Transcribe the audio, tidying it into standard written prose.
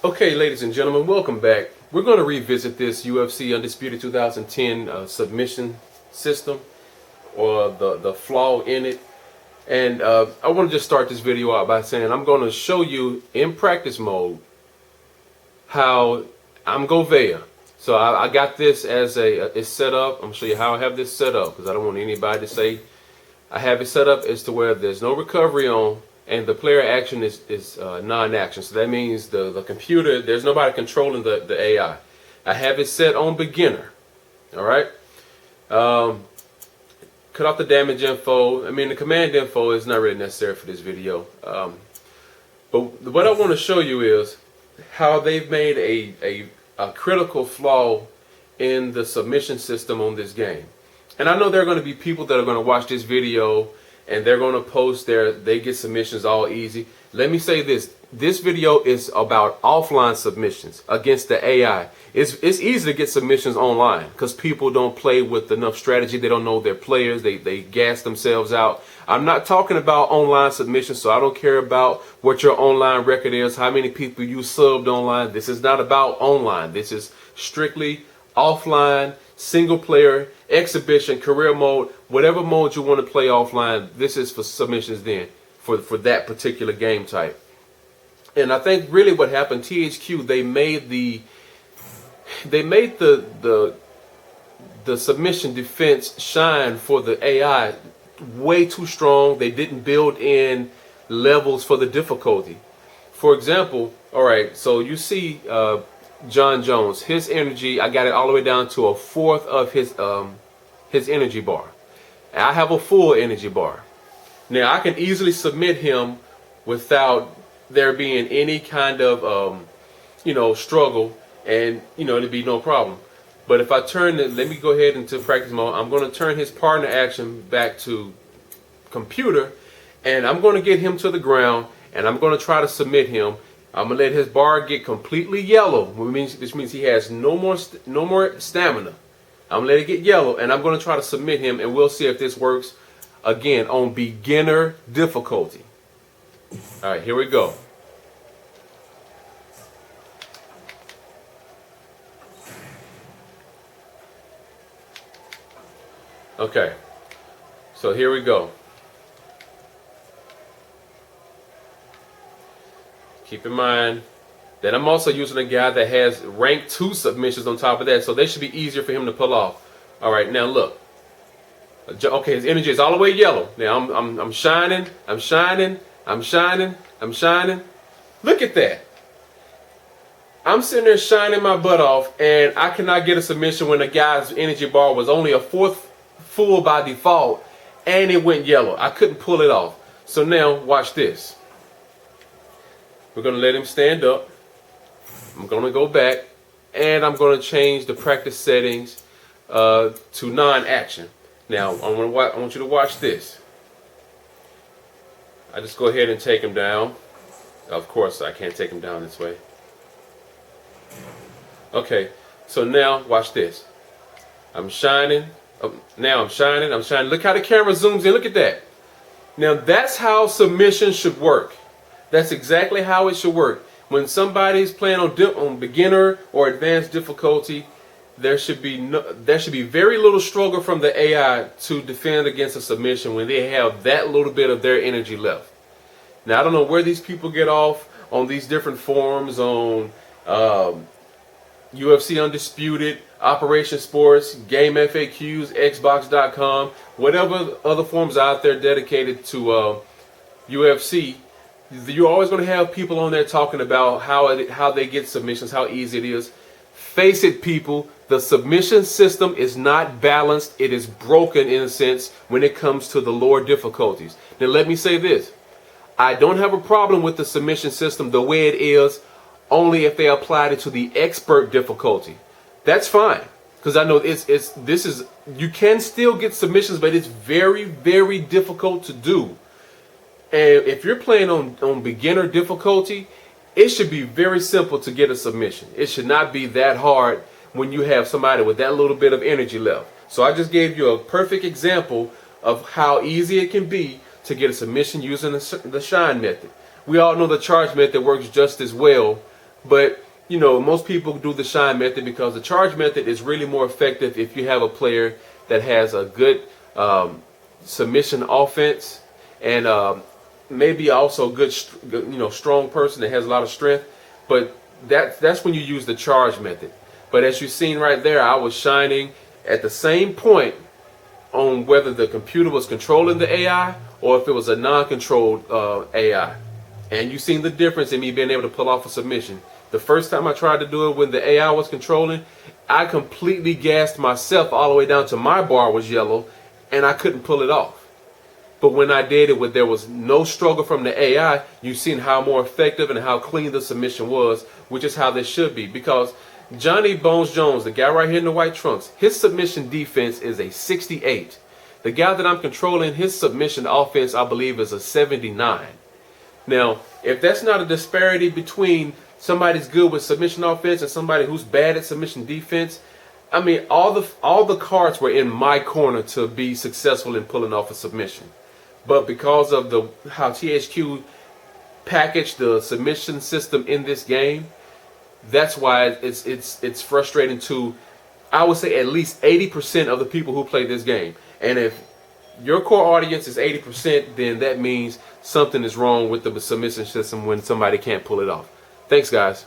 Okay, ladies and gentlemen, welcome back. We're going to revisit this UFC Undisputed 2010 submission system, or the flaw in it. And I want to just start this video out by saying I'm going to show you in practice mode how I'm Govea. So I got this as it's set up. I'm going to show you how I have this set up, because I don't want anybody to say I have it set up as to where there's no recovery on, and the player action is non-action. So that means the computer, there's nobody controlling the AI. I have it set on beginner. All right. Cut off the damage info. I mean, the command info is not really necessary for this video. But what I want to show you is how they've made a critical flaw in the submission system on this game. And I know there are going to be people that are going to watch this video and they're going to post they get submissions all easy. Let me say this. This video is about offline submissions against the AI. It's easy to get submissions online because people don't play with enough strategy. They don't know their players. They gas themselves out. I'm not talking about online submissions, so I don't care about what your online record is, how many people you subbed online. This is not about online. This is strictly offline, single player, exhibition, career mode, whatever mode you want to play offline. This is for submissions then, for that particular game type. And I think really what happened, THQ, they made the submission defense shine for the AI way too strong. They didn't build in levels for the difficulty. For example, all right, so you see John Jones, his energy, I got it all the way down to a fourth of his energy bar. And I have a full energy bar. Now I can easily submit him without there being any kind of struggle, and it'd be no problem. But if I turn it, let me go ahead into practice mode. I'm going to turn his partner action back to computer, and I'm going to get him to the ground, and I'm going to try to submit him. I'm going to let his bar get completely yellow, which means he has no more stamina. I'm going to let it get yellow, and I'm going to try to submit him, and we'll see if this works again on beginner difficulty. All right, here we go. Okay, so here we go. Keep in mind that I'm also using a guy that has rank 2 submissions on top of that, so they should be easier for him to pull off. All right, now look. Okay, his energy is all the way yellow. Now I'm shining, I'm shining, I'm shining, I'm shining. Look at that. I'm sitting there shining my butt off, and I cannot get a submission when the guy's energy bar was only a fourth full by default, and it went yellow. I couldn't pull it off. So now watch this. We're going to let him stand up. I'm going to go back, and I'm going to change the practice settings to non-action. Now I want you to watch this. I just go ahead and take him down. Of course I can't take him down this way. Okay, so now watch this. I'm shining. Now I'm shining, I'm shining. Look how the camera zooms in. Look at that. Now that's how submission should work. That's exactly how it should work. When somebody's playing on beginner or advanced difficulty, there should be very little struggle from the AI to defend against a submission when they have that little bit of their energy left. Now I don't know where these people get off on these different forums on UFC Undisputed, Operation Sports, Game FAQs, Xbox.com, whatever other forums out there dedicated to UFC. You're always going to have people on there talking about how they get submissions, how easy it is. Face it, people, the submission system is not balanced. It is broken in a sense when it comes to the lower difficulties. Now let me say this. I don't have a problem with the submission system the way it is, only if they applied it to the expert difficulty. That's fine, because I know you can still get submissions, but it's very, very difficult to do. And if you're playing on beginner difficulty, it should be very simple to get a submission. It should not be that hard when you have somebody with that little bit of energy left. So I just gave you a perfect example of how easy it can be to get a submission using the shine method. We all know the charge method works just as well, But you know, most people do the shine method because the charge method is really more effective if you have a player that has a good submission offense and maybe also a good, you know, strong person that has a lot of strength. But that's when you use the charge method. But as you've seen right there, I was shining at the same point on whether the computer was controlling the AI or if it was a non-controlled AI. And you've seen the difference in me being able to pull off a submission. The first time I tried to do it when the AI was controlling, I completely gassed myself all the way down to my bar was yellow and I couldn't pull it off. But when I did it, when there was no struggle from the AI, you've seen how more effective and how clean the submission was, which is how this should be. Because Johnny Bones Jones, the guy right here in the white trunks, his submission defense is a 68. The guy that I'm controlling, his submission offense, I believe, is a 79. Now, if that's not a disparity between somebody's good with submission offense and somebody who's bad at submission defense, I mean, all the cards were in my corner to be successful in pulling off a submission. But because of how THQ packaged the submission system in this game, that's why it's frustrating to, I would say, at least 80% of the people who play this game. And if your core audience is 80%, then that means something is wrong with the submission system when somebody can't pull it off. Thanks, guys.